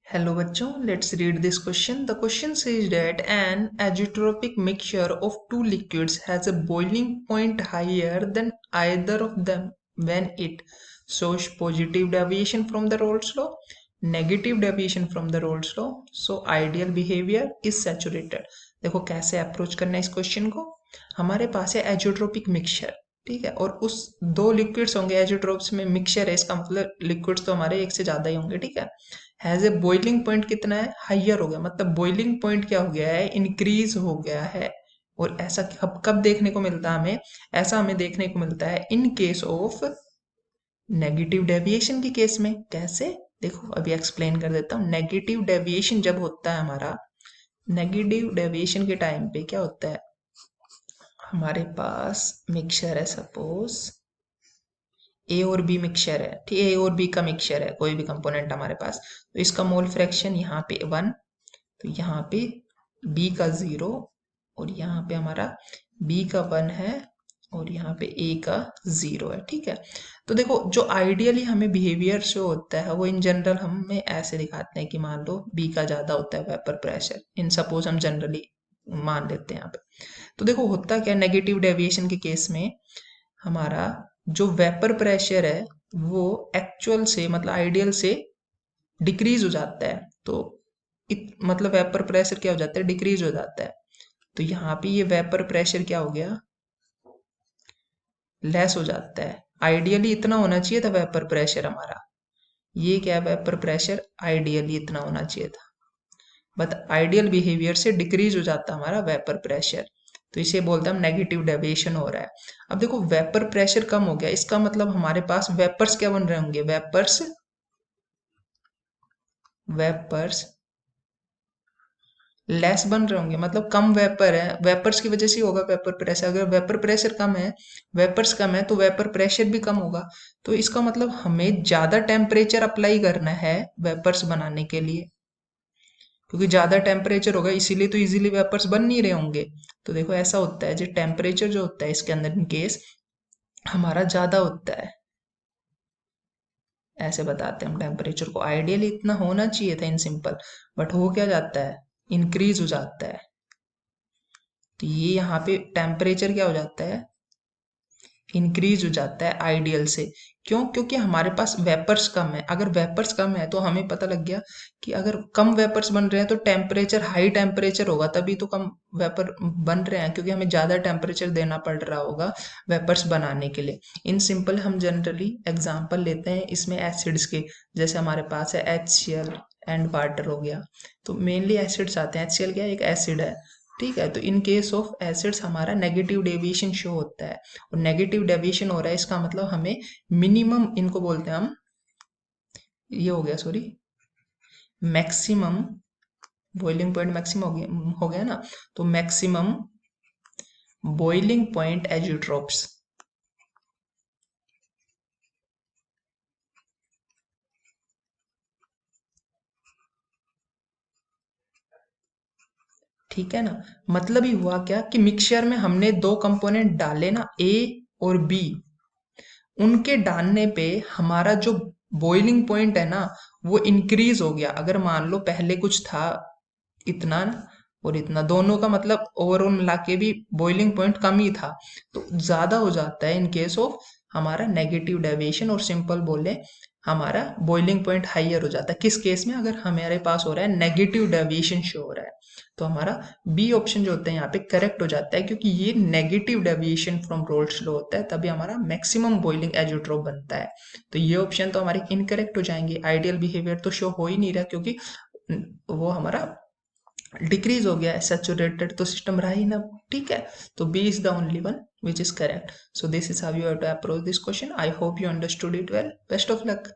Hello बच्चों, let's read this question. The question says that an azeotropic mixture of two liquids has a boiling point higher than either of them when it shows positive deviation from the Rolle's law, negative deviation from the Rolle's law. So ideal behavior is saturated. देखो कैसे approach करना है इस question को। हमारे पास है azeotropic mixture, ठीक है, और उस दो लिक्विड्स होंगे एजोट्रोप्स में मिक्सचर है, इसका मतलब लिक्विड्स तो हमारे एक से ज्यादा ही होंगे, ठीक है। हैज ए बॉइलिंग पॉइंट कितना है, हाइयर हो गया, मतलब बॉइलिंग पॉइंट क्या हो गया है, इंक्रीज हो गया है। और ऐसा अब कब देखने को मिलता है हमें, ऐसा हमें देखने को मिलता है in case of negative deviation के केस में। कैसे, देखो अभी एक्सप्लेन कर देता हूँ। नेगेटिव डेविएशन जब होता है हमारा, नेगेटिव डेविएशन के टाइम पे क्या होता है, हमारे पास मिक्सचर है, सपोज ए और बी मिक्सचर है, ठीक है, ए और बी का मिक्सचर है, कोई भी कंपोनेंट हमारे पास, तो इसका मोल फ्रैक्शन यहाँ पे 1, तो यहाँ पे बी का 0, और यहाँ पे हमारा बी का 1 है, और यहाँ पे ए का 0 है, ठीक है। तो देखो जो आइडियली हमें बिहेवियर शो होता है वो इन जनरल हमें ऐसे दिखाते हैं कि मान लो बी का ज्यादा होता है वेपर प्रेशर, इन सपोज हम जनरली मान लेते हैं यहाँ पे। तो देखो होता क्या, नेगेटिव डेविएशन के केस में हमारा जो वेपर प्रेशर है वो एक्चुअल से मतलब आइडियल से डिक्रीज हो जाता है। तो मतलब वेपर प्रेशर क्या हो जाता है, डिक्रीज हो जाता है। तो यहाँ पे ये वेपर प्रेशर क्या हो गया, लेस हो जाता है। आइडियली इतना होना चाहिए था वेपर प्रेशर हमारा, ये क्या है, वेपर प्रेशर आइडियली इतना होना चाहिए था, बट आइडियल बिहेवियर से डिक्रीज हो जाता हमारा वेपर प्रेशर, तो इसे बोलते हैं हम नेगेटिव डेविएशन हो रहा है। अब देखो वेपर प्रेशर कम हो गया, इसका मतलब हमारे पास वेपर्स क्या बन रहे होंगे, वेपर्स वेपर्स लेस बन रहे होंगे, मतलब कम वेपर है, वेपर्स की वजह से ही होगा वेपर प्रेशर। अगर वेपर प्रेशर कम है, वेपर्स कम है, तो वेपर प्रेशर भी कम होगा। तो इसका मतलब हमें ज्यादा टेम्परेचर अप्लाई करना है वेपर्स बनाने के लिए, क्योंकि ज्यादा टेम्परेचर होगा इसीलिए तो इजीली वेपर्स बन नहीं रहे होंगे। तो देखो ऐसा होता है, जो टेम्परेचर जो होता है इसके अंदर इन केस हमारा ज्यादा होता है, ऐसे बताते हैं हम टेम्परेचर को। आइडियली इतना होना चाहिए था इन सिंपल, बट हो क्या जाता है, इंक्रीज हो जाता है। तो ये यहाँ पे टेम्परेचर क्या हो जाता है, इंक्रीज हो जाता है आइडियल से। क्यों, क्योंकि हमारे पास वेपर्स कम है। अगर वेपर्स कम है तो हमें पता लग गया कि अगर कम वेपर्स बन रहे हैं तो टेम्परेचर हाई टेम्परेचर होगा, तभी तो कम वेपर बन रहे हैं, क्योंकि हमें ज्यादा टेम्परेचर देना पड़ रहा होगा वेपर्स बनाने के लिए। इन सिंपल हम जनरली एग्जांपल लेते हैं इसमें एसिड्स के, जैसे हमारे पास है HCl एंड वाटर हो गया, तो मेनली एसिड्स आते हैं। HCl क्या है, एक एसिड है, ठीक है। तो इन केस ऑफ एसिड्स हमारा नेगेटिव डेविएशन शो होता है, और नेगेटिव डेविएशन हो रहा है इसका मतलब हमें मिनिमम, इनको बोलते हैं हम, ये हो गया sorry, maximum boiling point maximum हो गया ना, तो मैक्सिमम बॉइलिंग पॉइंट एजियोट्रोप्स, ठीक है ना। मतलब ही हुआ क्या कि मिक्सचर में हमने दो कंपोनेंट डाले ना, ए और बी, उनके डालने पे हमारा जो बॉइलिंग पॉइंट है ना वो इंक्रीज हो गया। अगर मान लो पहले कुछ था इतना और इतना, दोनों का मतलब ओवरऑल मिला के भी बॉइलिंग पॉइंट कम ही था, तो ज्यादा हो जाता है इन केस ऑफ हमारा नेगेटिव डेविएशन, और सिंपल बोले हमारा बॉइलिंग पॉइंट हाइयर हो जाता है। किस केस में, अगर हमारे पास हो रहा है नेगेटिव डेविएशन शो हो रहा है, तो हमारा बी ऑप्शन जो होता है यहाँ पे करेक्ट हो जाता है, क्योंकि ये negative deviation from roles law होता है, तभी हमारा मैक्सिमम बॉइलिंग एजियोट्रोप बनता है। तो ये ऑप्शन तो हमारे इनकरेक्ट हो जाएंगे, आइडियल बिहेवियर तो शो हो ही नहीं रहा, क्योंकि वो हमारा डिक्रीज हो गया है, सैचुरेटेड तो सिस्टम रहा ही ना, ठीक है। तो B is the only one which is correct. So this is how you have to approach this question. I hope you understood it well. Best of luck.